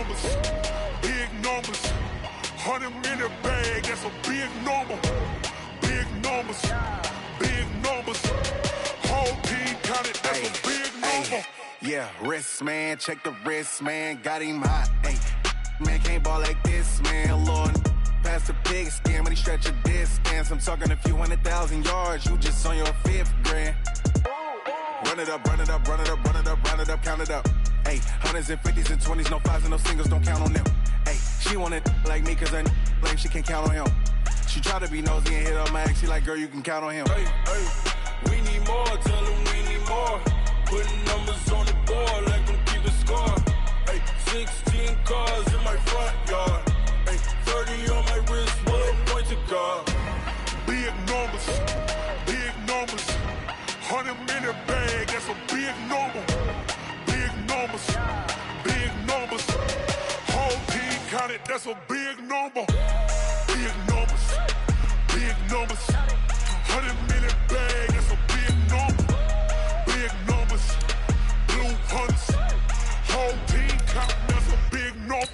numbers, big numbers. 100 in the bag, that's a big number. Big numbers, big numbers. Whole team counted, that's a big number. Yeah, wrist, man, check the wrist, man, got him hot. Hey, man, can't ball like this, man, Lord. Past the big skin, but he stretch a distance. I'm talking a few 100,000 yards, you just on your 5th grand. Run it up, run it up, run it up, run it up, run it up, count it up. Hey, hundreds and 50s and 20s, no 5s and no singles, don't count on them. Hey, she want it like me, cause her like she can count on him. She try to be nosy and hit her max, she like, girl, you can count on him. Hey, we need more, tell them we need more. Putting numbers on the board, like them keep a score. Hey, 16 cars in my front yard. Hey, 30 on my wrist, one point to God. Big numbers, big numbers. 100 in the bag, that's a big number. Big numbers, big numbers. Whole team counted, that's a big number. Big numbers, big numbers. 100 in the bag, that's a big number. Big numbers, blue hunters. Whole team counting, that's a big number.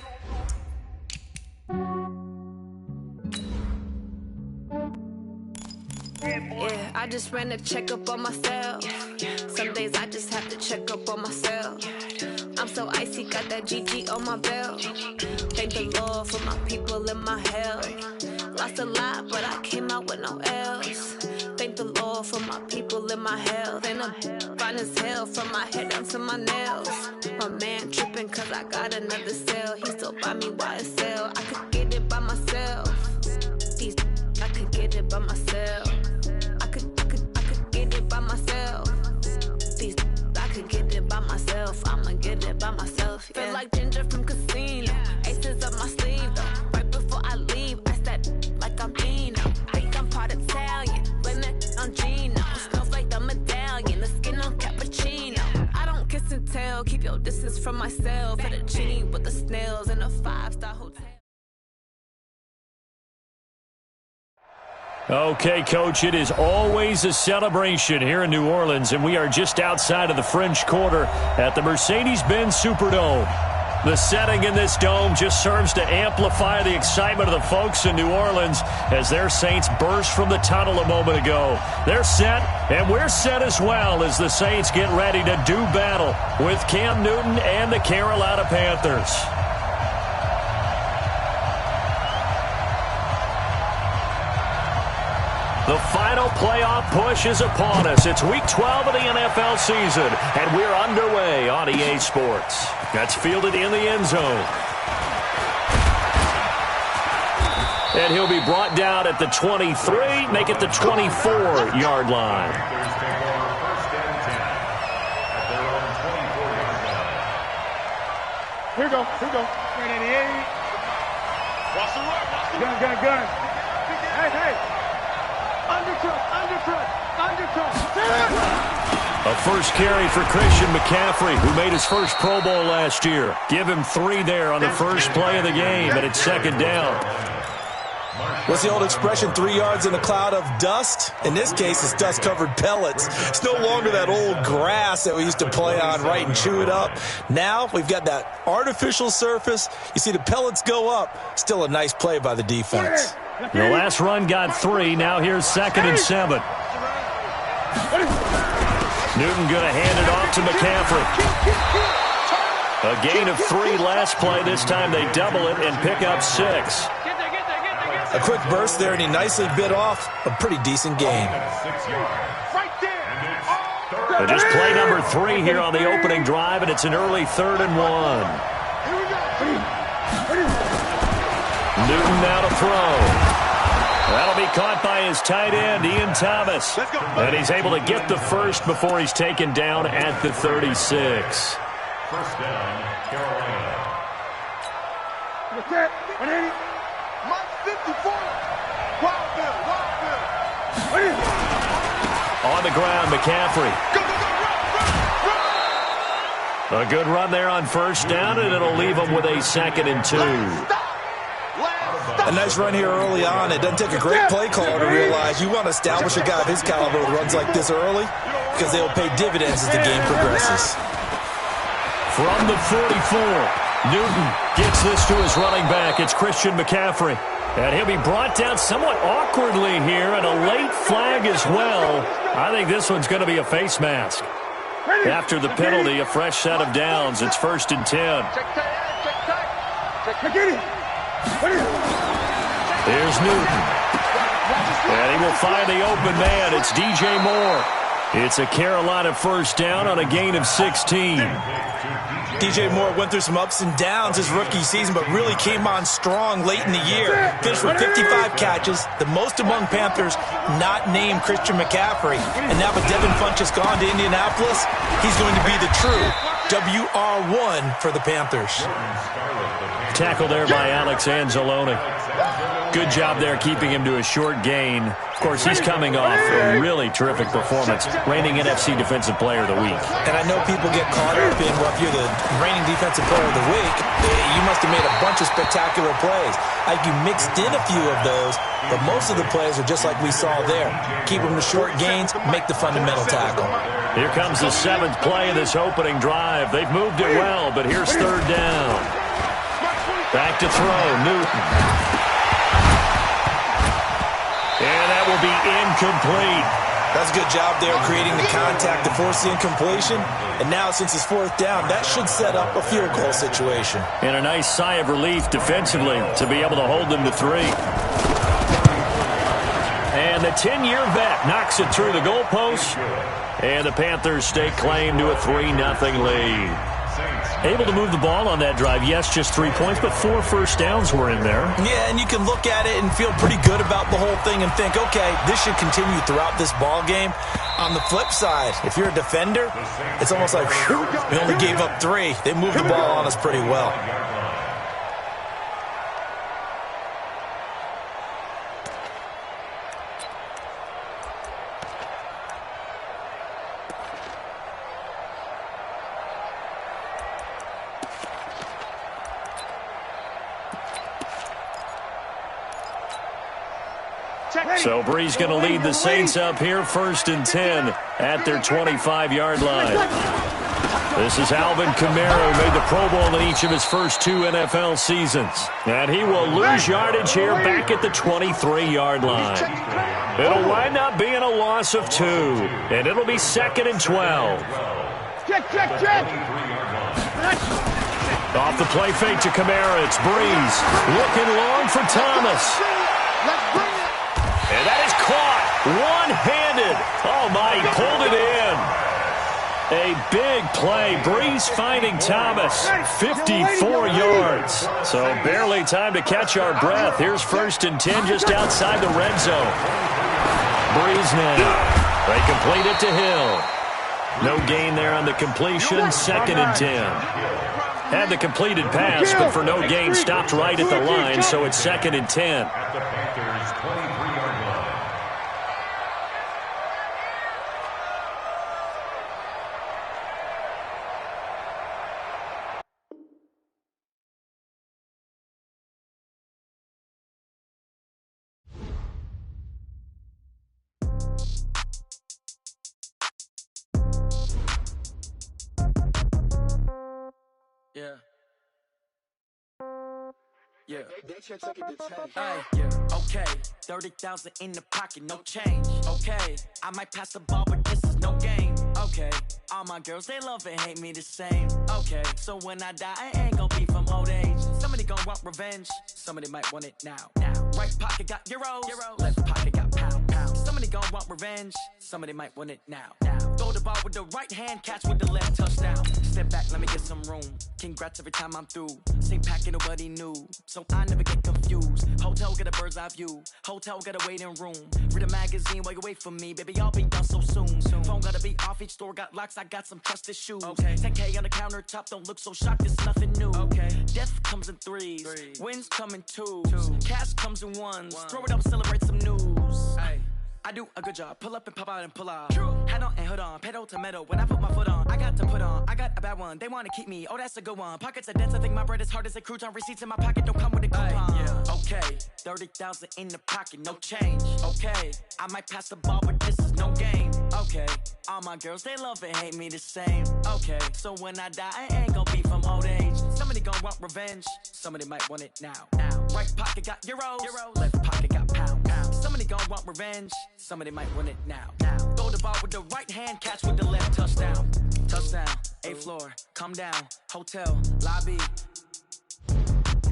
Yeah, I just ran a checkup on myself. Some days I just have to check up on myself. I'm so icy, got that GG on my belt. Thank the Lord for my people and my health. Lost a lot, but I came out with no L's. Thank the Lord for my people and my health. And I'm fine as hell from my head down to my nails. My man tripping cause I got another cell. He still buy me YSL. I could get it by myself. I could get it by myself. I could get it by myself. I could get it by myself. I'ma get it by myself. Yeah. Feel like Ginger from Casino. Aces up my sleeve though. Right before I leave, I said like I'm Dino. Think I'm part Italian. Blame it on Gino. Smells like the medallion. The skin on cappuccino. I don't kiss and tell. Keep your distance from myself. At a genie with the snails in a 5-star hotel. Okay, Coach, it is always a celebration here in New Orleans, and we are just outside of the French Quarter at the Mercedes-Benz Superdome. The setting in this dome just serves to amplify the excitement of the folks in New Orleans as their Saints burst from the tunnel a moment ago. They're set, and we're set as well as the Saints get ready to do battle with Cam Newton and the Carolina Panthers. The final playoff push is upon us. It's Week 12 of the NFL season, and we're underway on EA Sports. That's fielded in the end zone. And he'll be brought down at the 23, make it the 24-yard line. Here we go. 388. Watch the run. Gun. Hey. Undercut. A first carry for Christian McCaffrey, who made his first Pro Bowl last year. Give him 3 there on the first play of the game, and it's second down. What's the old expression, 3 yards in a cloud of dust? In this case, it's dust-covered pellets. It's no longer that old grass that we used to play on, right, and chew it up. Now we've got that artificial surface. You see the pellets go up. Still a nice play by the defense. The last run got 3. Now here's 2nd and 7. Newton going to hand it off to McCaffrey. A gain of 3 last play. This time they double it and pick up 6. A quick burst there, and he nicely bit off a pretty decent game. So just play number 3 here on the opening drive, and it's an early 3rd and 1. Newton now to throw. That'll be caught by his tight end, Ian Thomas. And he's able to get the first before he's taken down at the 36. First down, Carolina. Mike 54. Wild Bill. On the ground, McCaffrey. A good run there on first down, and it'll leave him with a 2nd and 2. A nice run here early on. It doesn't take a great play caller to realize you want to establish a guy of his caliber with runs like this early because they'll pay dividends as the game progresses. From the 44, Newton gets this to his running back. It's Christian McCaffrey. And he'll be brought down somewhat awkwardly here, and a late flag as well. I think this one's going to be a face mask. After the penalty, a fresh set of downs. It's 1st and 10. Here's Newton. And he will find the open man. It's DJ Moore. It's a Carolina first down on a gain of 16. DJ Moore went through some ups and downs his rookie season, but really came on strong late in the year. Finished with 55 catches, the most among Panthers not named Christian McCaffrey. And now with Devin Funchess gone to Indianapolis, he's going to be the true WR1 for the Panthers. Tackle there by Alex Anzalone. Good job there keeping him to a short gain. Of course, he's coming off a really terrific performance, reigning NFC Defensive Player of the Week. And I know people get caught up in, well, if you're the reigning Defensive Player of the Week, you must have made a bunch of spectacular plays. I think you mixed in a few of those, but most of the plays are just like we saw there. Keep them to short gains, make the fundamental tackle. Here comes the 7th play of this opening drive. They've moved it well, but here's 3rd down. Back to throw, Newton. And that will be incomplete. That's a good job there creating the contact to force the incompletion. And now since it's 4th down, that should set up a field goal situation. And a nice sigh of relief defensively to be able to hold them to 3. And the 10-year vet knocks it through the goalpost. And the Panthers stake claim to a 3-0 lead. Able to move the ball on that drive. Yes, just 3 points, but 4 first downs were in there. Yeah, and you can look at it and feel pretty good about the whole thing and think, okay, this should continue throughout this ball game. On the flip side, if you're a defender, it's almost like, whew, we only gave up 3. They moved the ball on us pretty well. So Bree's going to lead the Saints up here, 1st and 10 at their 25-yard line. This is Alvin Kamara, who made the Pro Bowl in each of his first 2 NFL seasons. And he will lose yardage here back at the 23-yard line. It'll wind up being a loss of 2, and it'll be 2nd and 12. Check. Off the play fake to Kamara, it's Breeze. Looking long for Thomas. And that is caught one-handed. Oh, my, he pulled it in. A big play. Breeze finding Thomas. 54 yards. So barely time to catch our breath. Here's 1st and 10 just outside the red zone. Breeze now. They complete it to Hill. No gain there on the completion. 2nd and 10. Had the completed pass, but for no gain, stopped right at the line, so it's 2nd and 10. Yeah. Okay. 30,000 in the pocket, no change. Okay. I might pass the ball, but this is no game. Okay. All my girls, they love and hate me the same. Okay. So when I die, I ain't gonna be from old age. Somebody gonna want revenge. Somebody might want it now. Right pocket got euros. Left pocket got pound. Somebody gonna want revenge. Somebody might want it now. Throw the ball with the right hand, catch with the left, touchdown. Step back, let me get some room. Congrats every time I'm through. Same packet, nobody knew. So I never get confused. Hotel get a bird's eye view. Hotel got a waiting room. Read a magazine while you wait for me. Baby, I'll be done so soon. Phone gotta be off, each store got locks. I got some trusted shoes. 10K on the countertop, don't look so shocked, it's nothing new. Death comes in threes. Wins come in twos. Cash comes in ones. Throw it up, celebrate some news. I do a good job. Pull up and pop out and pull off. Head on and hood on. Pedal to metal. When I put my foot on, I got to put on. I got a bad one. They want to keep me. Oh, that's a good one. Pockets are dense. I think my bread is hard as a crouton. Receipts in my pocket don't come with a coupon. Okay. 30,000 in the pocket. No change. Okay. I might pass the ball, but this is no game. Okay. All my girls, they love and hate me the same. Okay. So when I die, I ain't gonna be from old age. Somebody gon' want revenge. Somebody might want it now. Right pocket got euros. Left pocket got pounds. Somebody gon' want revenge. Somebody might want it now. Throw the ball with the right hand, catch with the left. Touchdown. Touchdown. 8th floor. Come down. Hotel. Lobby.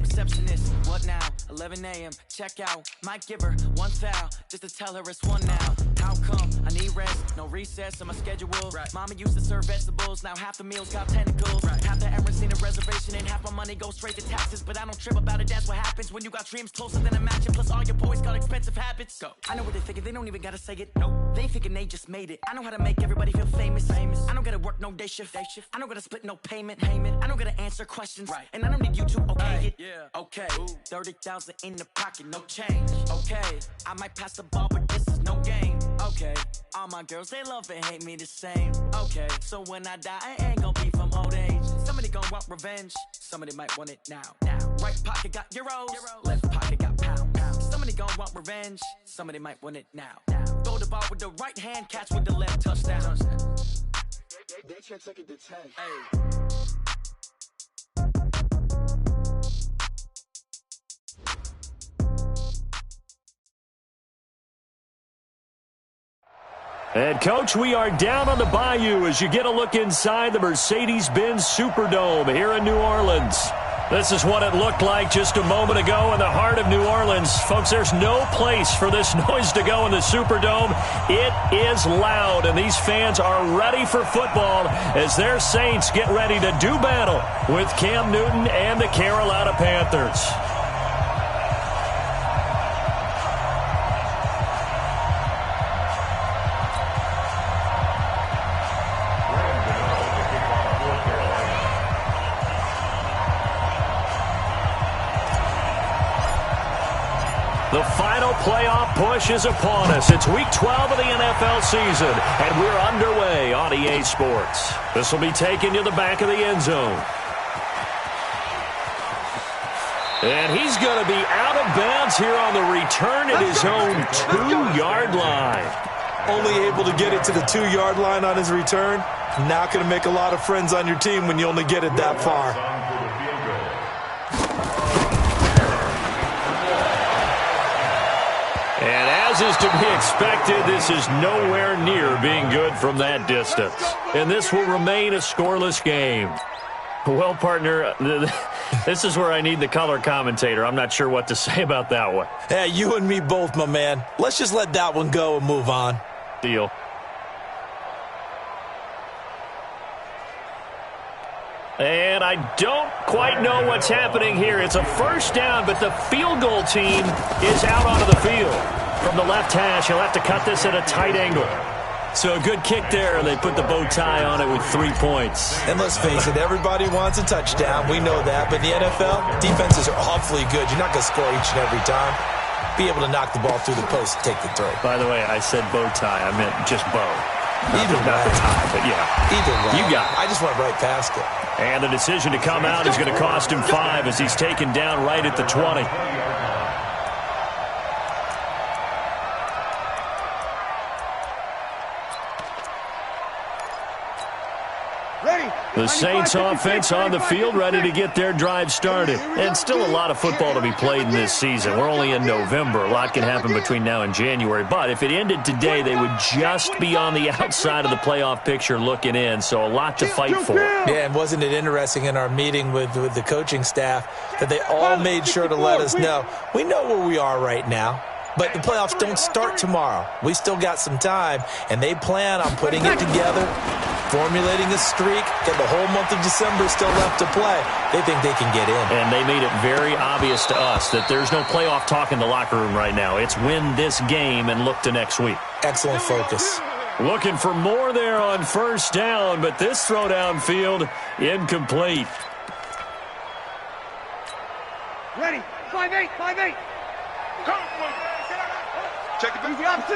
Receptionist, what now? 11 a.m. Check out. Might give her one foul just to tell her it's one now. How come? I need rest, no recess in my schedule. Right. Mama used to serve vegetables, now half the meals got tentacles. Right. Half the errands need a reservation and half my money goes straight to taxes. But I don't trip about it, that's what happens when you got dreams closer than a match. And plus all your boys got expensive habits. Go. I know what they thinking, they don't even gotta say it. Nope. They thinking they just made it. I know how to make everybody feel famous. I don't gotta work no day shift. I don't gotta split no payment. I don't gotta answer questions. Right. And I don't need you to okay it. Yeah. Okay, 30,000 in the pocket, no change. Okay, I might pass the ball, but this is no game. Okay, all my girls, they love and hate me the same. Okay, so when I die, I ain't gon' be from old age. Somebody gon' want revenge, somebody might want it now. Right pocket got euros, left pocket got pounds. Somebody gon' want revenge, somebody might want it now. Throw the ball with the right hand, catch with the left. Touchdown. They can't take it to 10. Hey. And, Coach, we are down on the bayou as you get a look inside the Mercedes-Benz Superdome here in New Orleans. This is what it looked like just a moment ago in the heart of New Orleans. Folks, there's no place for this noise to go in the Superdome. It is loud, and these fans are ready for football as their Saints get ready to do battle with Cam Newton and the Carolina Panthers. The final playoff push is upon us. It's week 12 of the NFL season, and we're underway on EA Sports. This will be taken to the back of the end zone. And he's going to be out of bounds here on the return at his own 2-yard line. Only able to get it to the 2-yard line on his return. Not going to make a lot of friends on your team when you only get it that far. And as is to be expected, this is nowhere near being good from that distance. And this will remain a scoreless game. Well, partner, this is where I need the color commentator. I'm not sure what to say about that one. Yeah, you and me both, my man. Let's just let that one go and move on. Deal. And I don't quite know what's happening here. It's a first down, but the field goal team is out onto the field. From the left hash, he'll have to cut this at a tight angle. So a good kick there, and they put the bow tie on it with 3 points. And let's face it, everybody wants a touchdown. We know that. But in the NFL, defenses are awfully good. You're not going to score each and every time. Be able to knock the ball through the post and take the throw. By the way, I said bow tie. I meant just bow. Either way. Not the tie, but yeah. Either way. You got it. I just went right past it. And the decision to come out is going to cost him 5 as he's taken down right at the 20. The Saints offense on the field ready to get their drive started. And still a lot of football to be played in this season. We're only in November. A lot can happen between now and January. But if it ended today, they would just be on the outside of the playoff picture looking in. So a lot to fight for. Yeah, and wasn't it interesting in our meeting with the coaching staff that they all made sure to let us know, we know where we are right now. But the playoffs don't start tomorrow. We still got some time, and they plan on putting it together, formulating a streak, get the whole month of December still left to play. They think they can get in. And they made it very obvious to us that there's no playoff talk in the locker room right now. It's win this game and look to next week. Excellent focus. Looking for more there on first down, but this throw downfield incomplete. Ready. 5-8, 5-8. Check it back.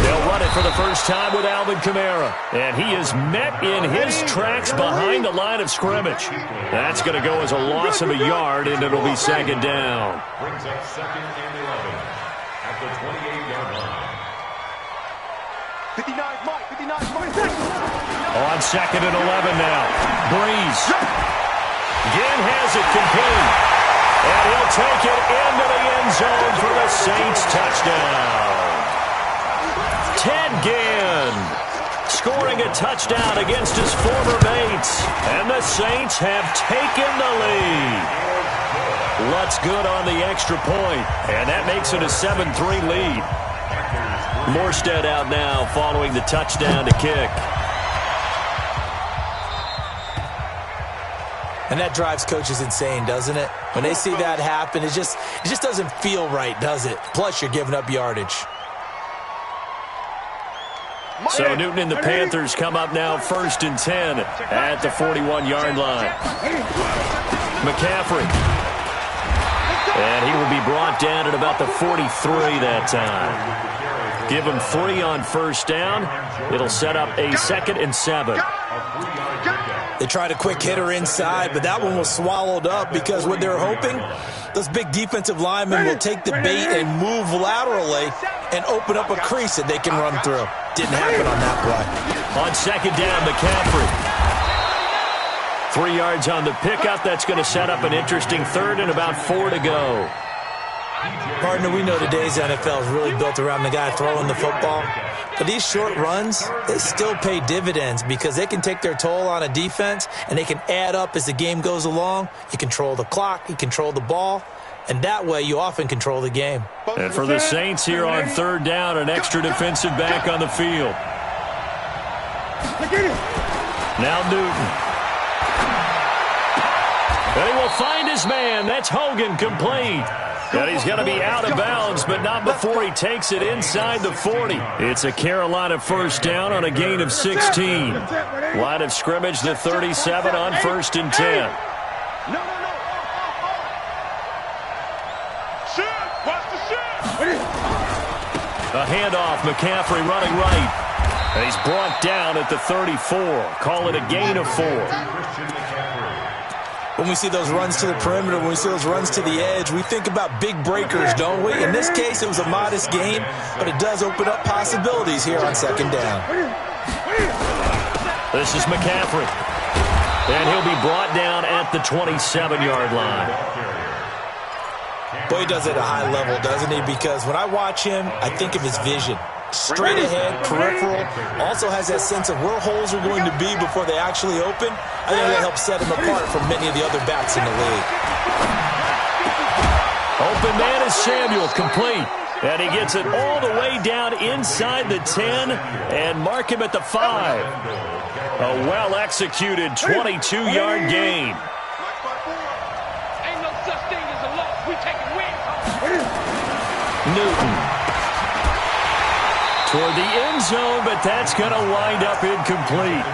They'll run it for the first time with Alvin Kamara. And he is met in his tracks behind the line of scrimmage. That's going to go as a loss of a yard, and it'll be second down. Brings up 2nd and 11 at the 28-yard line. 59, Mike. 59, Mike. On 2nd and 11 now. Breeze. Again has it complete. And he'll take it into the end zone for the Saints touchdown. Ted Ginn scoring a touchdown against his former mates. And the Saints have taken the lead. Lutz good on the extra point. And that makes it a 7-3 lead. Morstead out now following the touchdown to kick. And that drives coaches insane, doesn't it? When they see that happen, it just doesn't feel right, does it? Plus, you're giving up yardage. So Newton and the Panthers come up now 1st and 10 at the 41-yard line. McCaffrey. And he will be brought down at about the 43 that time. Give him 3 on 1st down. It'll set up a 2nd and 7. They tried a quick hitter inside, but that one was swallowed up because what they're hoping, those big defensive linemen will take the bait and move laterally and open up a crease that they can run through. Didn't happen on that play. On 2nd down, McCaffrey. 3 yards on the pickup. That's going to set up an interesting 3rd and about 4 to go. Partner, we know today's NFL is really built around the guy throwing the football. But these short runs, they still pay dividends because they can take their toll on a defense and they can add up as the game goes along. You control the clock, you control the ball, and that way you often control the game. And for the Saints here on 3rd down, an extra defensive back on the field. Now Newton. And he will find his man. That's Hogan, complete. And he's going to be out of bounds, but not before he takes it inside the 40. It's a Carolina 1st down on a gain of 16. Line of scrimmage, the 37 on 1st and 10. A handoff, McCaffrey running right. And he's brought down at the 34. Call it a gain of 4. When we see those runs to the perimeter, when we see those runs to the edge, we think about big breakers, don't we? In this case, it was a modest gain, but it does open up possibilities here on 2nd down. This is McCaffrey. And he'll be brought down at the 27-yard line. Boy, he does it at a high level, doesn't he? Because when I watch him, I think of his vision. Straight ahead, peripheral, also has that sense of where holes are going to be before they actually open. I think that helps set him apart from many of the other backs in the league. Open man is Samuel, complete. And he gets it all the way down inside the 10 and mark him at the 5. A well-executed 22-yard gain. Ain't no such thing as a loss. We take a win. Newton. Toward the end zone, but that's going to wind up incomplete.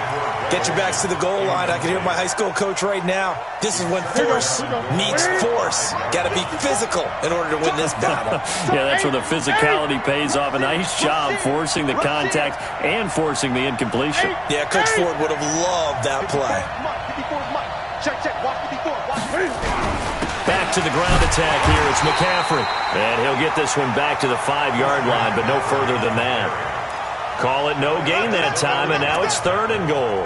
Get your backs to the goal line. I can hear my high school coach right now. This is when force meets force. Got to be physical in order to win this battle. Yeah, that's where the physicality pays off. A nice job forcing the contact and forcing the incompletion. Yeah, Coach Ford would have loved that play. Back to the ground attack here. It's McCaffrey. And he'll get this one back to the 5-yard line, but no further than that. Call it no gain that time, and now it's 3rd and goal.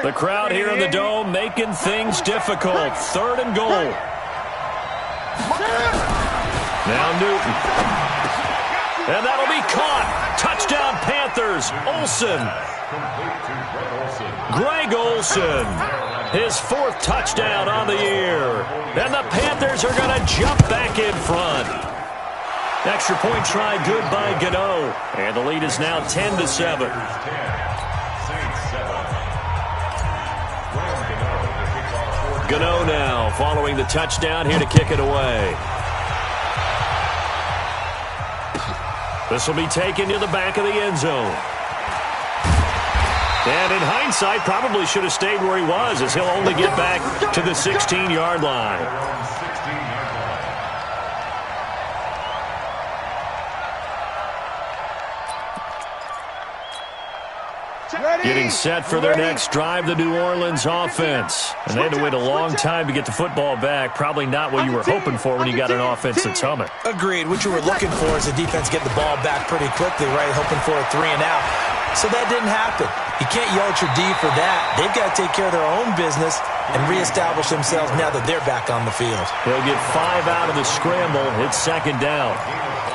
The crowd here in the Dome making things difficult. 3rd and goal. Now Newton. And that'll be caught. Touchdown Panthers. Olsen. Greg Olsen. His 4th touchdown on the year. And the Panthers are going to jump back in front. Extra point try good by Gano. And the lead is now 10-7. Gano now following the touchdown here to kick it away. This will be taken to the back of the end zone. And in hindsight, probably should have stayed where he was, as he'll only get back to the 16-yard line. Getting set for their next drive, the New Orleans offense. And they had to wait a long time to get the football back. Probably not what you were hoping for when you got an offense that's humming. Agreed. What you were looking for is the defense get the ball back pretty quickly, right? Hoping for a 3 and out. So that didn't happen. You can't yell at your D for that. They've got to take care of their own business and reestablish themselves now that they're back on the field. They'll get 5 out of the scramble. It's second down.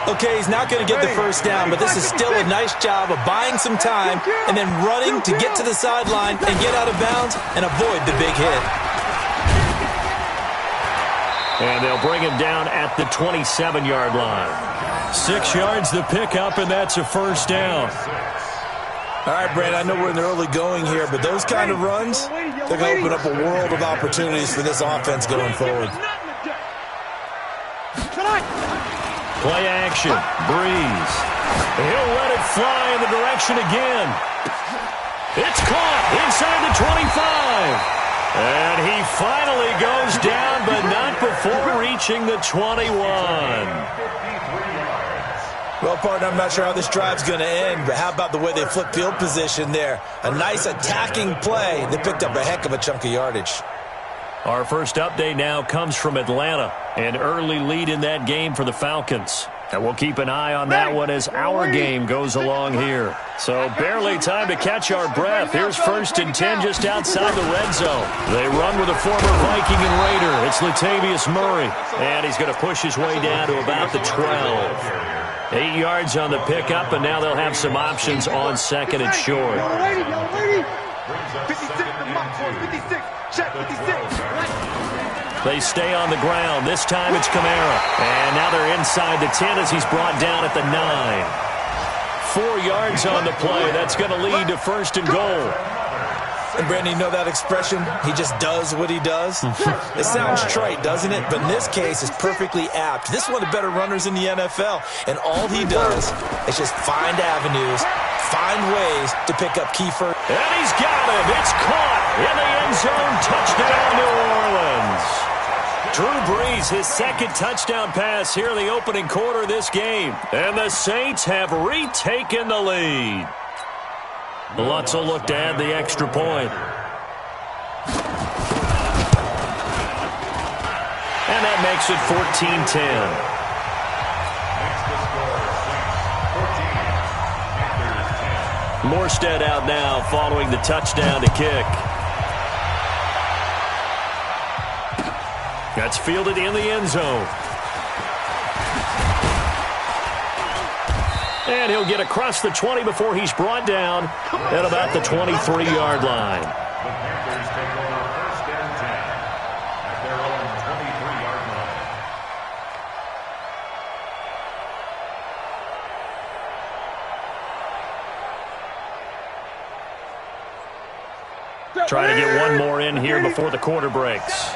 Okay, he's not going to get the first down, but this is still a nice job of buying some time and then running to get to the sideline and get out of bounds and avoid the big hit. And they'll bring him down at the 27-yard line. 6 yards the pickup, and that's a first down. All right, Brad, I know we're in the early going here, but those kind of runs, they're going to open up a world of opportunities for this offense going forward. Play action. Breeze. He'll let it fly in the direction again. It's caught inside the 25. And he finally goes down, but not before reaching the 21. Well, partner, I'm not sure how this drive's going to end, but how about the way they flip field position there? A nice attacking play. They picked up a heck of a chunk of yardage. Our first update now comes from Atlanta. An early lead in that game for the Falcons. And we'll keep an eye on that one as our game goes along here. So barely time to catch our breath. Here's 1st and 10 just outside the red zone. They run with a former Viking and Raider. It's Latavius Murray. And he's going to push his way down to about the 12. 8 yards on the pickup, and now they'll have some options on 2nd and short. 56, check 56. They stay on the ground. This time it's Kamara. And now they're inside the 10 as he's brought down at the 9. 4 yards on the play. That's going to lead to 1st and goal. And, Brandon, you know that expression? He just does what he does? It sounds trite, doesn't it? But in this case, it's perfectly apt. This is one of the better runners in the NFL. And all he does is just find avenues, find ways to pick up key first. And he's got him. It's caught in the end zone. Touchdown, New Orleans. Drew Brees, his 2nd touchdown pass here in the opening quarter of this game. And the Saints have retaken the lead. Lutz will look to add the extra point. And that makes it 14-10. Morstead out now following the touchdown to kick. That's fielded in the end zone. And he'll get across the 20 before he's brought down at about the 23-yard line. The Panthers take over 1st and 10 at their own 23-yard line. Trying to get one more in here before the quarter breaks.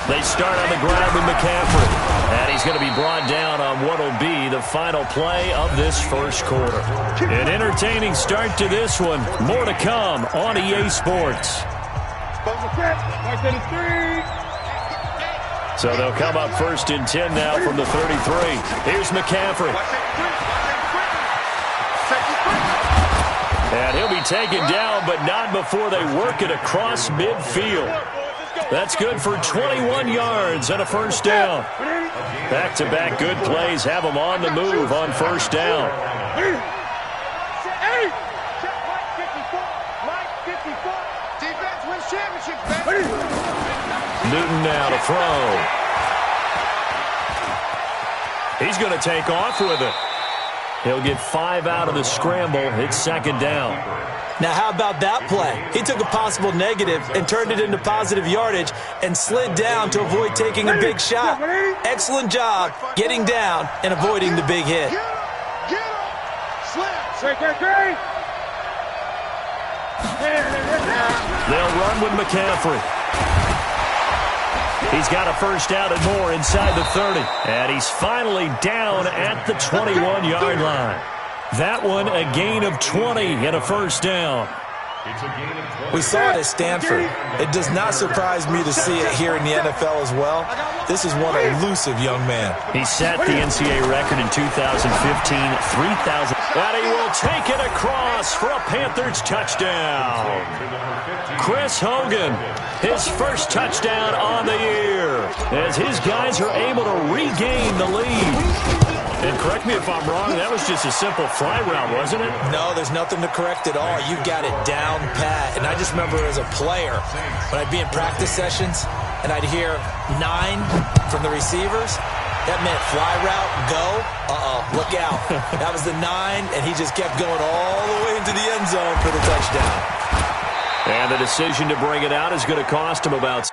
They start on the ground with McCaffrey. And he's going to be brought down on what will be the final play of this first quarter. An entertaining start to this one. More to come on EA Sports. So they'll come up 1st and 10 now from the 33. Here's McCaffrey. And he'll be taken down, but not before they work it across midfield. That's good for 21 yards and a 1st down. Back-to-back good plays have them on the move on 1st down. Newton now to throw. He's going to take off with it. He'll get 5 out of the scramble. It's 2nd down. Now, how about that play? He took a possible negative and turned it into positive yardage and slid down to avoid taking a big shot. Excellent job getting down and avoiding the big hit. They'll run with McCaffrey. He's got a 1st down and more inside the 30. And he's finally down at the 21-yard line. That one a gain of 20 and a 1st down. It's a gain of 20. We saw it at Stanford. It does not surprise me to see it here in the NFL as well. This is one elusive young man. He set the NCAA record in 2015, 3,000. And he will take it across for a Panthers touchdown. Chris Hogan, his first touchdown on the year, as his guys are able to regain the lead. And correct me if I'm wrong, that was just a simple fly route, wasn't it? No, there's nothing to correct at all. You got it down pat. And I just remember as a player, when I'd be in practice sessions, and I'd hear 9 from the receivers, that meant fly route, go, look out. That was the 9, and he just kept going all the way into the end zone for the touchdown. And the decision to bring it out is going to cost him about...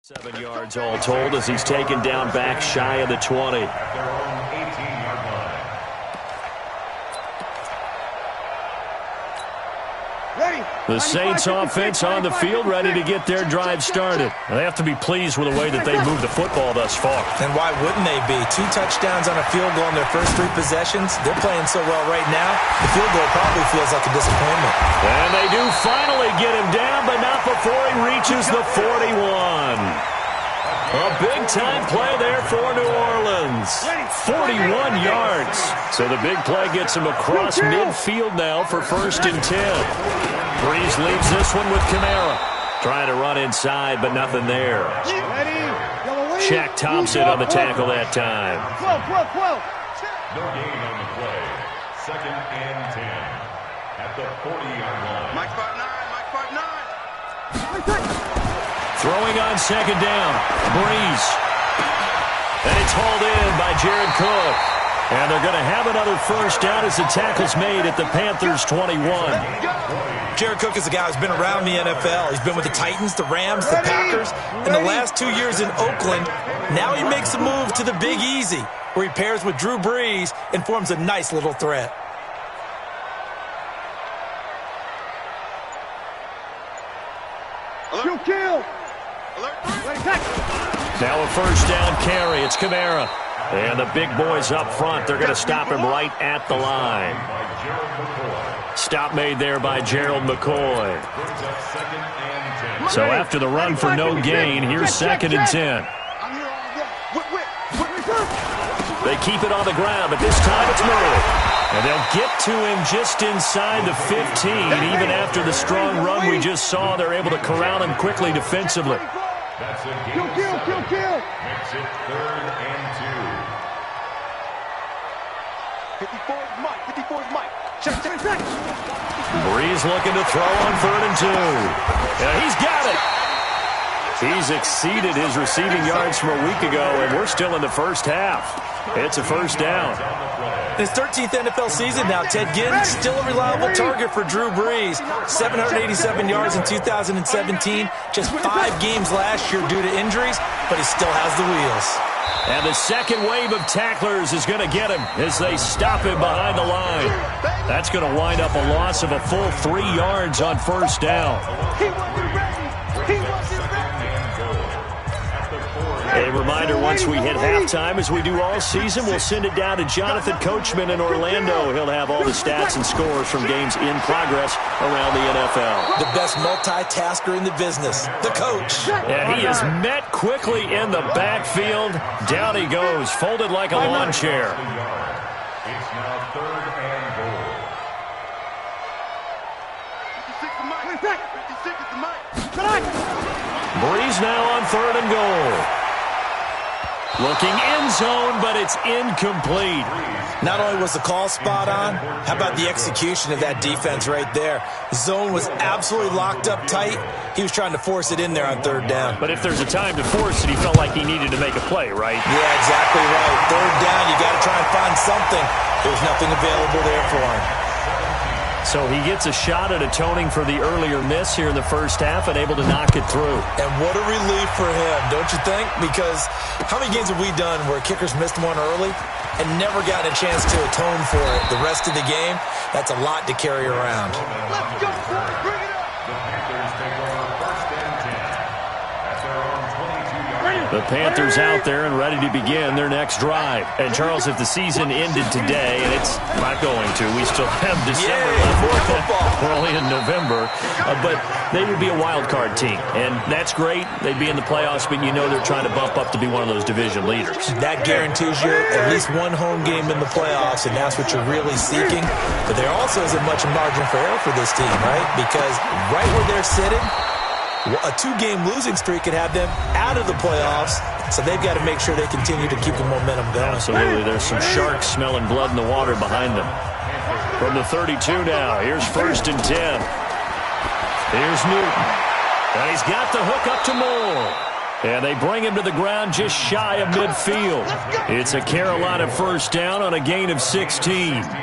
$7 yards all told as he's taken down back shy of the 20. At their own 18-yard line. The Saints offense on the field ready to get their drive started. They have to be pleased with the way that they moved the football thus far. And why wouldn't they be? 2 touchdowns on a field goal in their first 3 possessions. They're playing so well right now, the field goal probably feels like a disappointment. And they do finally get him down, but not before he reaches the 41. A big-time play there for New Orleans. 41 yards. So the big play gets him across midfield now for 1st and 10. Breeze leaves this one with Kamara. Trying to run inside, but nothing there. Shaq Thompson on the tackle that time. No gain on the play. 2nd and 10. At the 40-yard line. Mike 5'9", Throwing on 2nd down. Breeze. And it's hauled in by Jared Cook. And they're going to have another 1st down as the tackle's made at the Panthers' 21. Jared Cook is a guy who's been around the NFL. He's been with the Titans, the Rams, the Packers, and the last 2 years in Oakland. Now he makes a move to the Big Easy, where he pairs with Drew Brees and forms a nice little threat. Kill. Now a 1st down carry. It's Kamara. And the big boys up front, they're going to stop him right at the line. Stop made there by Gerald McCoy. So after the run for no gain, here's 2nd and 10. They keep it on the ground, but this time it's Murray. And they'll get to him just inside the 15. Even after the strong run we just saw, they're able to corral him quickly defensively. That's a gain of 7. Makes it 3rd and 2. 54 is Mike. Check. Breeze looking to throw on 3rd and 2. Yeah, he's got it. He's exceeded his receiving yards from a week ago, and we're still in the first half. It's a 1st down. His 13th NFL season now, Ted Ginn, still a reliable target for Drew Brees. 787 yards in 2017, just 5 games last year due to injuries, but he still has the wheels. And the second wave of tacklers is going to get him as they stop him behind the line. That's going to wind up a loss of a full 3 yards on 1st down. A reminder, once we hit halftime, as we do all season, we'll send it down to Jonathan Coachman in Orlando. He'll have all the stats and scores from games in progress around the NFL. The best multitasker in the business, the coach. And he is met quickly in the backfield. Down he goes, folded like a lawn chair. It's now 3rd and goal. 56 is the Mike. Breeze now on 3rd and goal. Looking end zone, but it's incomplete. Not only was the call spot on, how about the execution of that defense right there? The zone was absolutely locked up tight. He was trying to force it in there on 3rd down. But if there's a time to force it, he felt like he needed to make a play, right? Yeah, exactly right. 3rd down, you got to try and find something. There's nothing available there for him. So he gets a shot at atoning for the earlier miss here in the first half and able to knock it through. And what a relief for him, don't you think? Because how many games have we done where kickers missed one early and never gotten a chance to atone for it the rest of the game? That's a lot to carry around. Let's go, boys. Bring it up. The Panthers take over first and 10 at their own 22-yard. The Panthers out there and ready to begin their next drive. And, Charles, if the season ended today, and it's not going to, we still have December left. We're only in November. But they would be a wild card team. And that's great. They'd be in the playoffs, but you know they're trying to bump up to be one of those division leaders. That guarantees you at least one home game in the playoffs, and that's what you're really seeking. But there also isn't much margin for error for this team, right? Because right where they're sitting, a 2-game losing streak could have them out of the playoffs, so they've got to make sure they continue to keep the momentum going. Absolutely. There's some sharks smelling blood in the water behind them. From the 32 now, here's first and 10. Here's Newton. And he's got the hook up to Moore. And they bring him to the ground just shy of midfield. It's a Carolina first down on a gain of 16. Check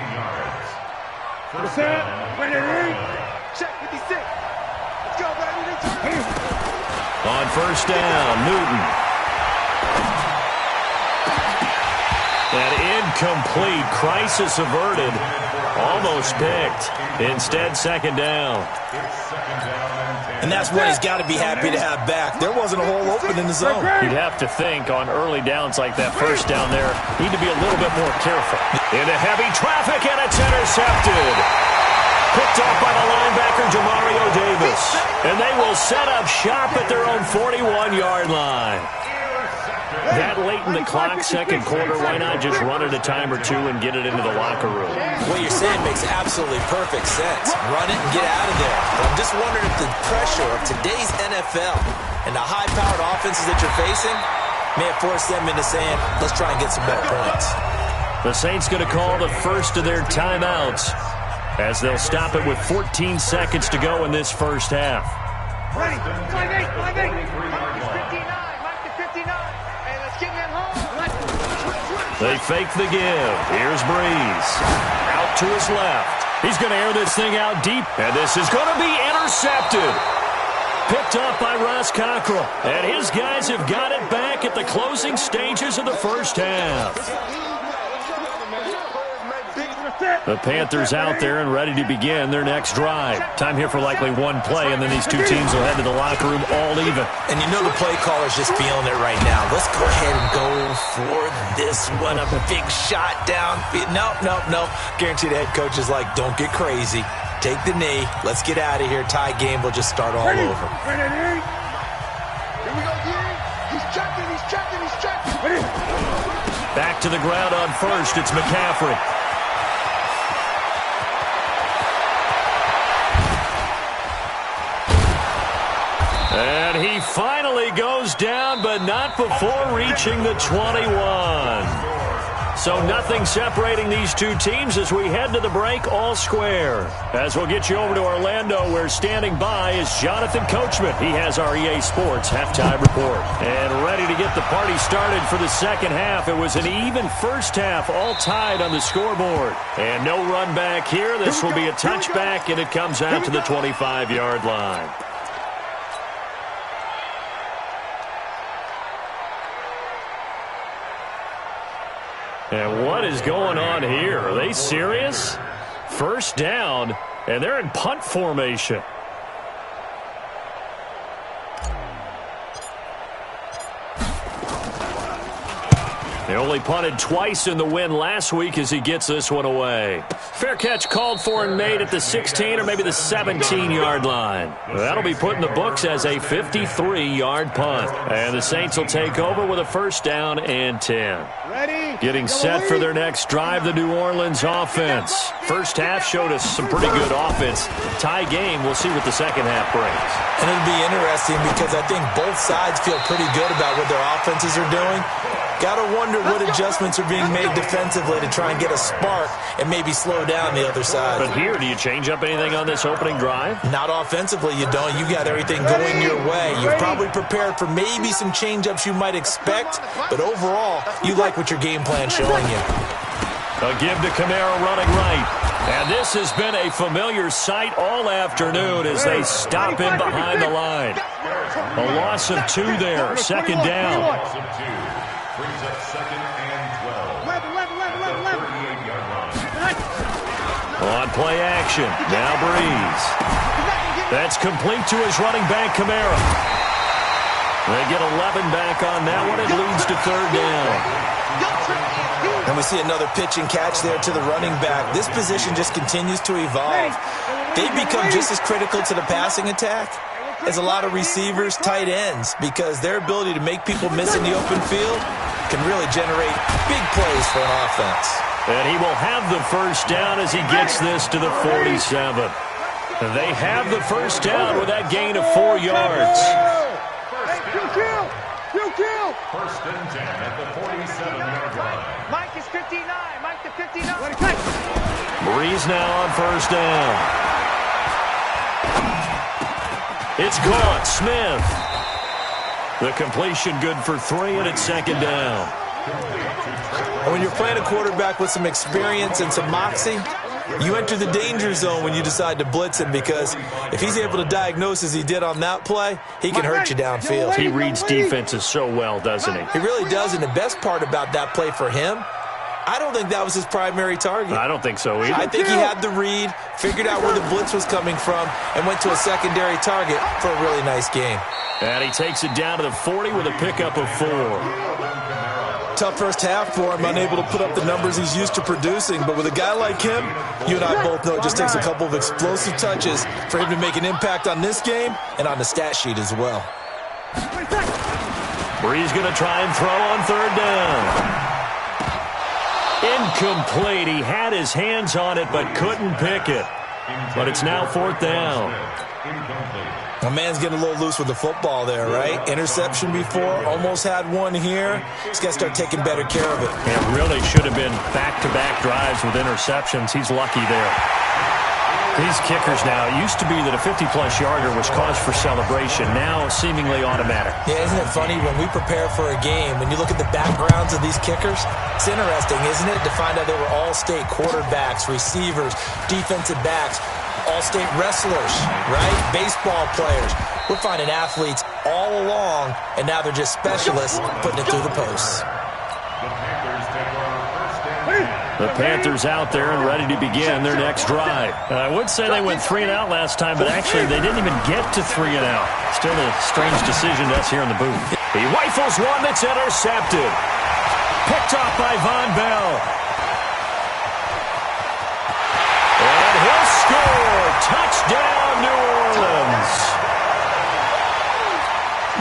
56. Let's go, baby. On first down, Newton. And incomplete. Crisis averted. Almost picked. Instead, second down. And that's what he's got to be happy to have back. There wasn't a hole open in the zone. You'd have to think on early downs like that first down there, need to be a little bit more careful. Into heavy traffic, and it's intercepted. Picked off by the linebacker, Demario Davis. And they will set up shop at their own 41-yard line. That late in the clock, second quarter, why not just run it a time or two and get it into the locker room? What you're saying makes absolutely perfect sense. Run it and get out of there. But I'm just wondering if the pressure of today's NFL and the high-powered offenses that you're facing may have forced them into saying, let's try and get some more points. The Saints going to call the first of their timeouts as they'll stop it with 14 seconds to go in this first half. Ready. 5-8. Mike is 59. Hey, let's get him home. They fake the give. Here's Breeze. Out to his left. He's going to air this thing out deep, and this is going to be intercepted. Picked up by Ross Cockrell, and his guys have got it back at the closing stages of the first half. The Panthers out there and ready to begin their next drive. Time here for likely one play, and then these two teams will head to the locker room all even. And you know the play caller's just feeling it right now. Let's go ahead and go for this one. A big shot down. No. Guarantee the head coach is like, don't get crazy. Take the knee. Let's get out of here. Tie game. We'll just start all over. Here we go, D. He's checking. Back to the ground on first. It's McCaffrey. And he finally goes down, but not before reaching the 21. So nothing separating these two teams as we head to the break, all square. As we'll get you over to Orlando, where standing by is Jonathan Coachman. He has our EA Sports halftime report. And ready to get the party started for the second half. It was an even first half, all tied on the scoreboard. And no run back here. This will be a touchback, and it comes out to the 25-yard line. And what is going on here? Are they serious? First down, and they're in punt formation. They only punted twice in the win last week as he gets this one away. Fair catch called for and made at the 16 or maybe the 17-yard line. That'll be put in the books as a 53-yard punt. And the Saints will take over with a first down and 10. Ready? Getting set for their next drive, the New Orleans offense. First half showed us some pretty good offense. Tie game, we'll see what the second half brings. And it'll be interesting because I think both sides feel pretty good about what their offenses are doing. Got to wonder what adjustments are being made defensively to try and get a spark and maybe slow down the other side. But here, do you change up anything on this opening drive? Not offensively, you don't. You got everything going your way. You've probably prepared for maybe some change-ups you might expect, but overall, you like what your game plan's showing you. A give to Kamara running right. And this has been a familiar sight all afternoon as they stop him behind the line. A loss of 2 there, second down. Loss of 2 brings up second and 12. 38-yard line. On play action, now Breeze. That's complete to his running back, Kamara. They get 11 back on that one. It leads to third down. And we see another pitch and catch there to the running back. This position just continues to evolve. They become just as critical to the passing attack as a lot of receivers, tight ends, because their ability to make people miss in the open field can really generate big plays for an offense. And he will have the first down as he gets this to the 47. They have the first down with that gain of 4 yards. First and 10 at the 47-yard line. Mike is 59. Mike to 59. Breeze now on first down. It's caught. Smith. The completion good for 3, and it's second down. And when you're playing a quarterback with some experience and some moxie, you enter the danger zone when you decide to blitz him, because if he's able to diagnose as he did on that play, he can hurt you downfield. He reads defenses so well, doesn't he? He really does, and the best part about that play for him, I don't think that was his primary target. I don't think so either. I think he had the read, figured out where the blitz was coming from, and went to a secondary target for a really nice game. And he takes it down to the 40 with a pickup of 4. Tough first half for him, unable to put up the numbers he's used to producing. But with a guy like him, you and I both know it just takes a couple of explosive touches for him to make an impact on this game and on the stat sheet as well. Breeze going to try and throw on third down. Incomplete. He had his hands on it but couldn't pick it. But it's now fourth down. My man's getting a little loose with the football there, right? Interception before, almost had one here. He's got to start taking better care of it. It really should have been back-to-back drives with interceptions. He's lucky there. These kickers now, it used to be that a 50-plus yarder was cause for celebration. Now, seemingly automatic. Yeah, isn't it funny? When we prepare for a game, when you look at the backgrounds of these kickers, it's interesting, isn't it, to find out they were all-state quarterbacks, receivers, defensive backs, all-state wrestlers, right? Baseball players. We're finding athletes all along, and now they're just specialists putting it through the posts. The Panthers out there and ready to begin their next drive. I would say they went 3 and out last time, but actually they didn't even get to 3 and out. Still a strange decision to us here in the booth. He rifles one that's intercepted. Picked off by Von Bell. And he'll score. Touchdown, New Orleans.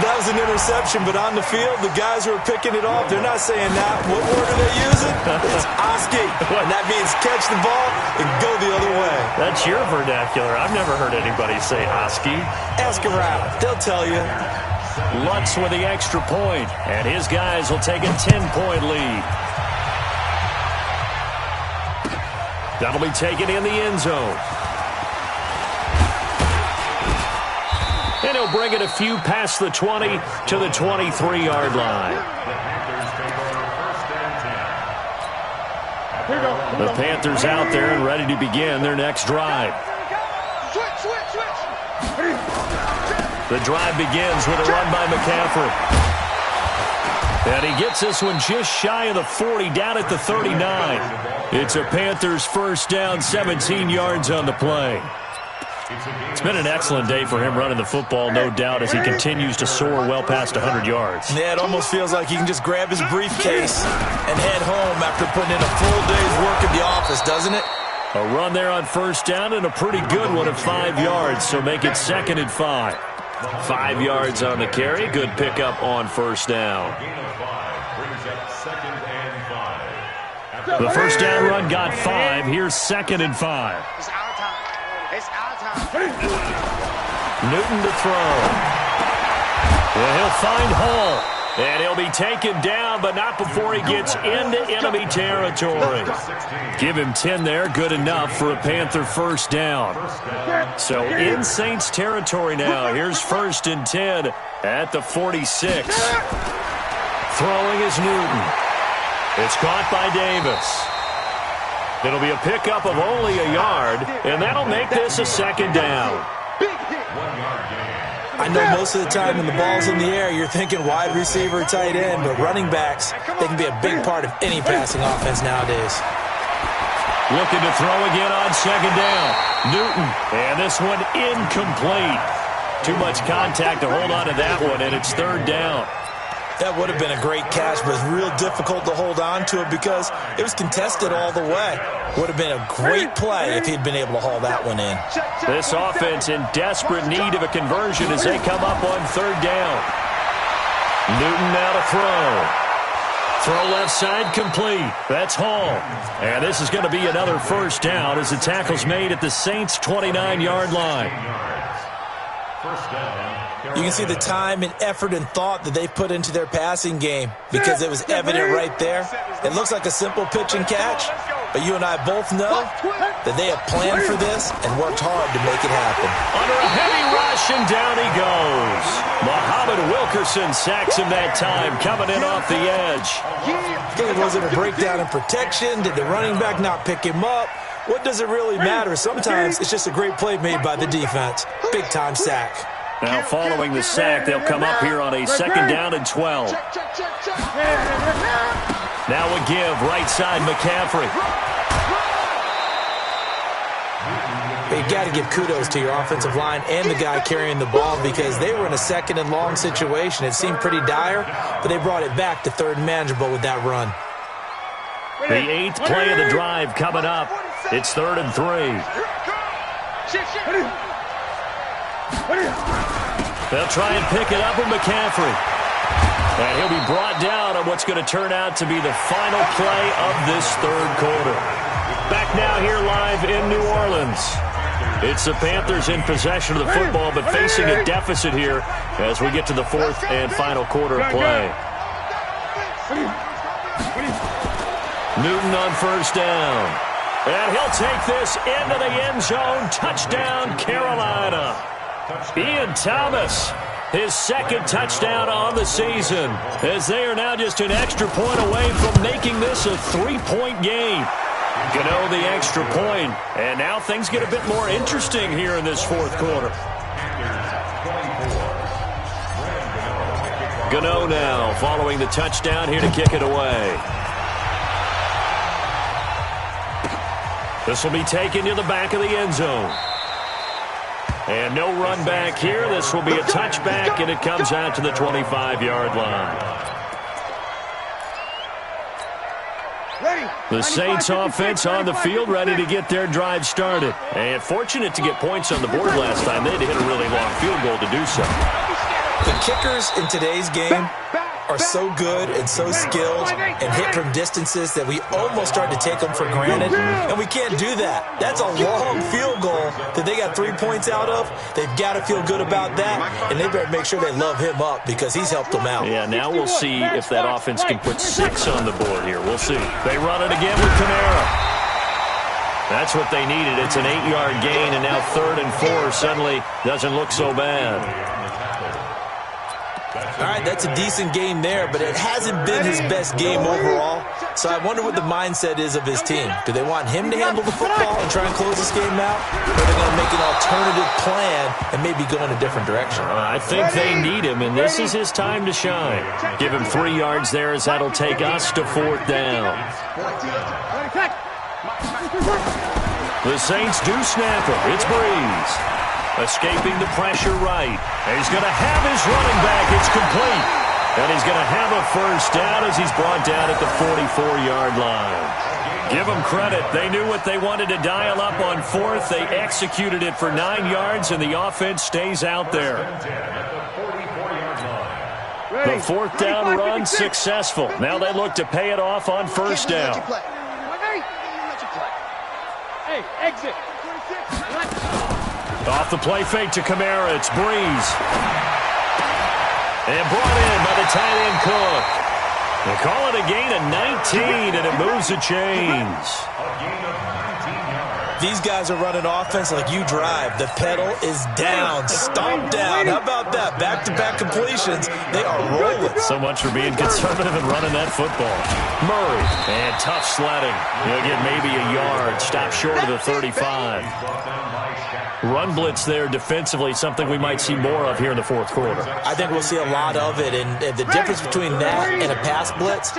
That was an interception, but on the field, the guys who are picking it off, they're not saying that. What word are they using? It's Oski. And that means catch the ball and go the other way. That's your vernacular. I've never heard anybody say Oski. Ask around. They'll tell you. Lutz with the extra point, and his guys will take a 10-point lead. That'll be taken in the end zone. And he'll bring it a few past the 20 to the 23-yard line. The Panthers out there and ready to begin their next drive. The drive begins with a run by McCaffrey. And he gets this one just shy of the 40, down at the 39. It's a Panthers first down, 17 yards on the play. It's been an excellent day for him running the football, no doubt, as he continues to soar well past 100 yards. Yeah, it almost feels like he can just grab his briefcase and head home after putting in a full day's work at the office, doesn't it? A run there on first down and a pretty good one of 5 yards, so make it 2nd and 5. 5 yards on the carry, good pickup on first down. The first down run got 5. Here's 2nd and 5. Newton to throw. Well, he'll find Hall. And he'll be taken down, but not before he gets into enemy territory. Give him 10 there, good enough for a Panther first down. So in Saints territory now. Here's 1st and 10 at the 46. Throwing is Newton. It's caught by Davis. It'll be a pickup of only a yard, and that'll make this a second down. I know most of the time when the ball's in the air, you're thinking wide receiver, tight end, but running backs, they can be a big part of any passing offense nowadays. Looking to throw again on second down. Newton, and this one incomplete. Too much contact to hold on to that one, and it's third down. That would have been a great catch, but it's real difficult to hold on to it because it was contested all the way. Would have been a great play if he'd been able to haul that one in. This offense in desperate need of a conversion as they come up on third down. Newton now to throw. Throw left side complete. That's Hall. And this is going to be another first down as the tackle's made at the Saints' 29-yard line. You can see the time and effort and thought that they put into their passing game because it was evident right there. It looks like a simple pitch and catch, but you and I both know that they have planned for this and worked hard to make it happen. Under a heavy rush, and down he goes. Muhammad Wilkerson sacks him that time, coming in off the edge. Was it a breakdown in protection? Did the running back not pick him up? What does it really matter? Sometimes it's just a great play made by the defense. Big-time sack. Now following the sack, they'll come up here on a second down and 12. Now a give, right side, McCaffrey. You got to give kudos to your offensive line and the guy carrying the ball because they were in a second and long situation. It seemed pretty dire, but they brought it back to third and manageable with that run. The 8th play of the drive coming up. It's 3rd and 3. They'll try and pick it up with McCaffrey. And he'll be brought down on what's going to turn out to be the final play of this third quarter. Back now here live in New Orleans. It's the Panthers in possession of the football, but facing a deficit here as we get to the 4th and final quarter of play. Newton on first down. And he'll take this into the end zone. Touchdown, Carolina. Ian Thomas, his second touchdown on the season, as they are now just an extra point away from making this a 3-point game. Gano the extra point, and now things get a bit more interesting here in this 4th quarter. Gano now following the touchdown here to kick it away. This will be taken to the back of the end zone. And no run back here. This will be a touchback, and it comes out to the 25-yard line. The Saints offense on the field, ready to get their drive started. And fortunate to get points on the board last time. They had to hit a really long field goal to do so. The kickers in today's game are so good and so skilled and hit from distances that we almost start to take them for granted, and we can't do that. That's a long field goal that they got 3 points out of. They've got to feel good about that, and they better make sure they love him up because he's helped them out. Yeah, now we'll see if that offense can put 6 on the board here. We'll see. They run it again with Kamara. That's what they needed. It's an 8-yard gain, and now 3rd and 4 suddenly doesn't look so bad. All right, that's a decent game there, but it hasn't been his best game overall. So I wonder what the mindset is of his team. Do they want him to handle the football and try and close this game out? Or are they going to make an alternative plan and maybe go in a different direction? I think they need him, and this is his time to shine. Give him 3 yards there as that'll take us to 4th down. The Saints do snap it. It's Breeze. Escaping the pressure right. And he's going to have his running back. It's complete. And he's going to have a first down as he's brought down at the 44-yard line. Give them credit. They knew what they wanted to dial up on 4th. They executed it for 9 yards, and the offense stays out there. The 4th down run successful. Now they look to pay it off on first down. Hey, exit. Off the play fake to Kamara, it's Breeze. And brought in by the tight end Cook. They call it a gain of 19, and it moves the chains. A gain of 19 yards. These guys are running offense like you drive. The pedal is down, stomp down. How about that? Back-to-back completions. They are rolling. So much for being conservative and running that football. Murray, and tough sledding. He'll get maybe a yard. Stop short of the 35. Run blitz there defensively, something we might see more of here in the fourth quarter. I think we'll see a lot of it, and the difference between that and a pass blitz,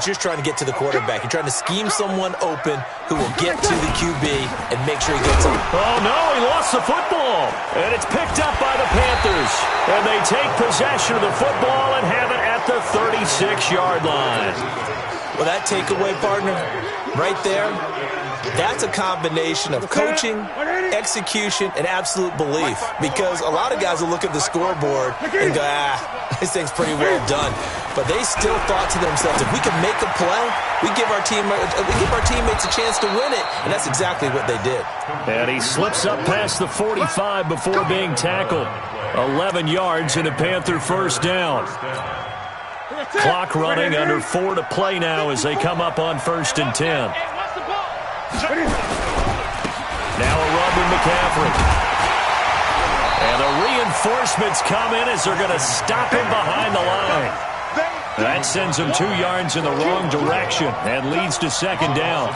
you're trying to get to the quarterback. You're trying to scheme someone open who will get to the QB and make sure he gets him. Oh, no, he lost the football, and it's picked up by the Panthers, and they take possession of the football and have it at the 36-yard line. Well, that takeaway, partner, right there, that's a combination of coaching, execution, and absolute belief. Because a lot of guys will look at the scoreboard and go, this thing's pretty well done. But they still thought to themselves, if we can make a play, we give our teammates a chance to win it. And that's exactly what they did. And he slips up past the 45 before being tackled. 11 yards and a Panther first down. Clock running, under 4 to play now as they come up on 1st and 10. Now a run with McCaffrey. And the reinforcements come in as they're going to stop him behind the line. That sends him 2 yards in the wrong direction and leads to 2nd down.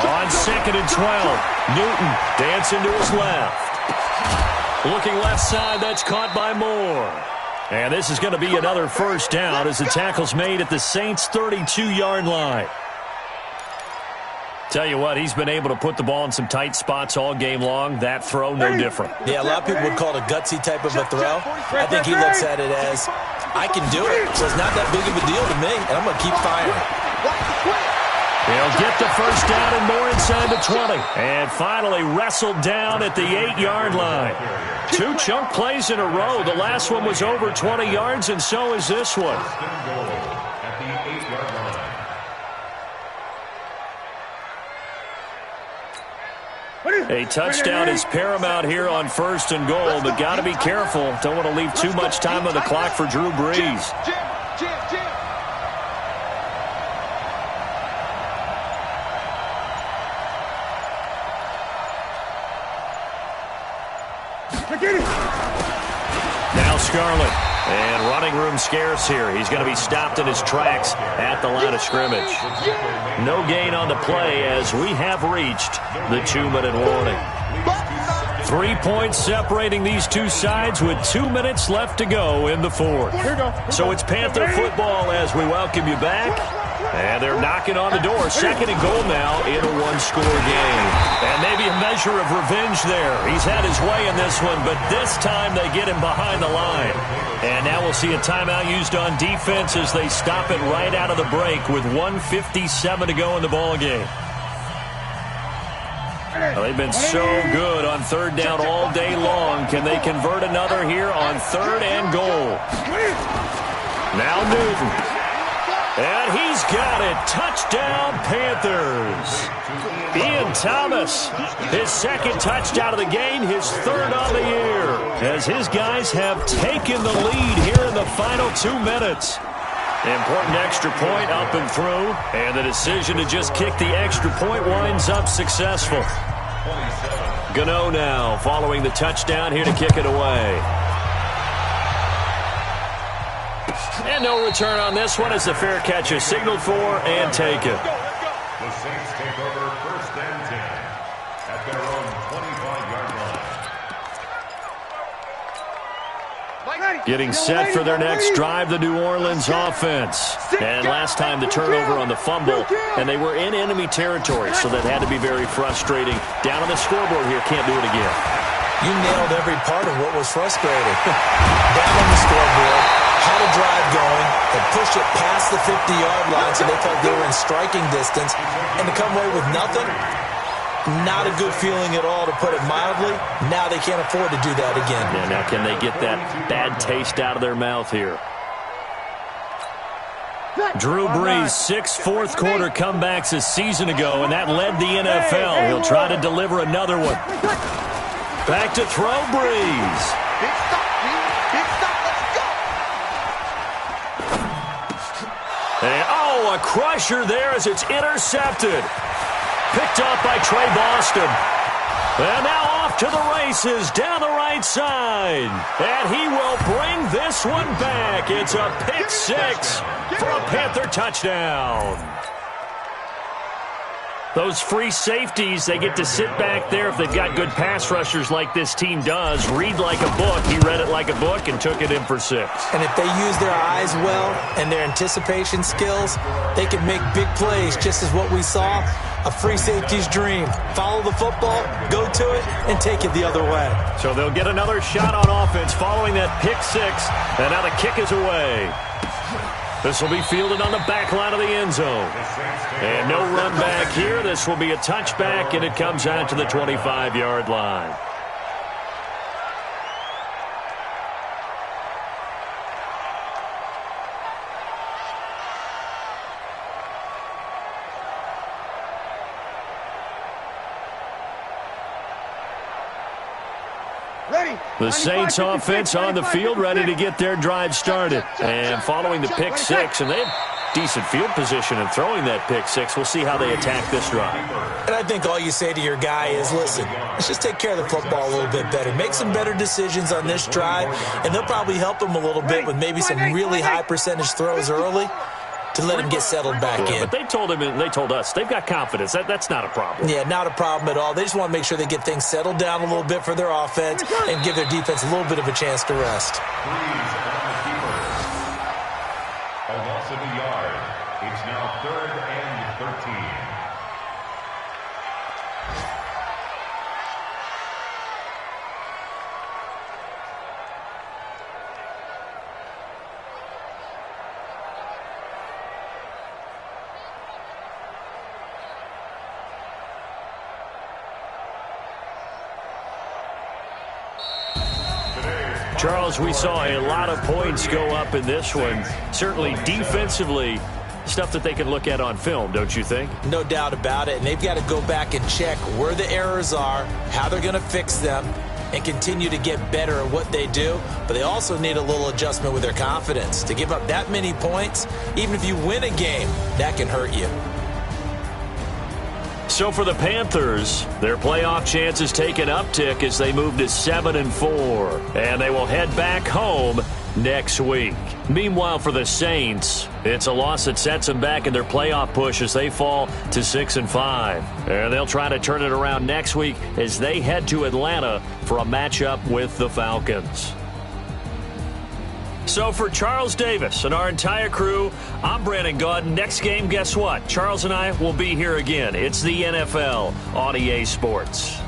On 2nd and 12, Newton dancing to his left. Looking left side, that's caught by Moore. And this is going to be another first down as the tackle's made at the Saints' 32-yard line. Tell you what, he's been able to put the ball in some tight spots all game long. That throw, no different. Yeah, a lot of people would call it a gutsy type of a throw. I think he looks at it as, I can do it, so it's not that big of a deal to me, and I'm going to keep firing. He'll get the first down and more inside the 20. And finally wrestled down at the 8-yard line. 2 chunk plays in a row. The last one was over 20 yards, and so is this one. A touchdown is paramount here on 1st and goal, but got to be careful. Don't want to leave too much time on the clock for Drew Brees. Now Scarlett, and running room scarce here. He's going to be stopped in his tracks at the line of scrimmage. No gain on the play as we have reached the 2-minute warning. 3 points separating these two sides with 2 minutes left to go in the fourth. So it's Panther football as we welcome you back. And they're knocking on the door. 2nd and goal now in a 1-score game. And maybe a measure of revenge there. He's had his way in this one, but this time they get him behind the line. And now we'll see a timeout used on defense as they stop it right out of the break with 1:57 to go in the ballgame. Well, they've been so good on 3rd down all day long. Can they convert another here on 3rd and goal? Now Newton. And he's got it. Touchdown, Panthers. Ian Thomas, his 2nd touchdown of the game, his 3rd on the year, as his guys have taken the lead here in the final 2 minutes. Important extra point up and through, and the decision to just kick the extra point winds up successful. Gano now following the touchdown here to kick it away. And no return on this one as the fair catch is signaled for and taken. The Saints take over 1st and 10 at their own 25-yard line. Getting set for their next drive, the New Orleans offense. And last time the turnover on the fumble, and they were in enemy territory, so that had to be very frustrating. Down on the scoreboard here, can't do it again. You nailed every part of what was frustrating. Down on the scoreboard, had a drive going, and pushed it past the 50-yard line so they felt they were in striking distance, and to come away with nothing, not a good feeling at all, to put it mildly. Now they can't afford to do that again. Yeah, now can they get that bad taste out of their mouth here? Drew Brees, 6 fourth-quarter comebacks a season ago, and that led the NFL. He'll try to deliver another one. Back to throw, Brees. crusher there as it's intercepted. Picked up by Trey Boston. And now off to the races down the right side. And he will bring this one back. It's a pick six for a Panther touchdown. Those free safeties, they get to sit back there if they've got good pass rushers like this team does. Read like a book. He read it like a book and took it in for 6. And if they use their eyes well and their anticipation skills, they can make big plays, just as what we saw. A free safety's dream. Follow the football, go to it, and take it the other way. So they'll get another shot on offense following that pick 6. And now the kick is away. This will be fielded on the back line of the end zone. And no run back here. This will be a touchback, and it comes out to the 25-yard line. The Saints offense on the field, ready to get their drive started. And following the pick 6, and they have decent field position in throwing that pick 6. We'll see how they attack this drive. And I think all you say to your guy is, listen, let's just take care of the football a little bit better. Make some better decisions on this drive, and they'll probably help him a little bit with maybe some really high percentage throws early to let him get settled back in. But they told him, and they told us, they've got confidence. That's not a problem. Yeah, not a problem at all. They just want to make sure they get things settled down a little bit for their offense and give their defense a little bit of a chance to rest. A loss of a yard. It's now 3rd and 13. Charles, we saw a lot of points go up in this one. Certainly defensively, stuff that they can look at on film, don't you think? No doubt about it. And they've got to go back and check where the errors are, how they're going to fix them, and continue to get better at what they do. But they also need a little adjustment with their confidence. To give up that many points, even if you win a game, that can hurt you. So for the Panthers, their playoff chances take an uptick as they move to 7-4, and they will head back home next week. Meanwhile, for the Saints, it's a loss that sets them back in their playoff push as they fall to 6-5. And they'll try to turn it around next week as they head to Atlanta for a matchup with the Falcons. So for Charles Davis and our entire crew, I'm Brandon Gaudin. Next game, guess what? Charles and I will be here again. It's the NFL on EA Sports.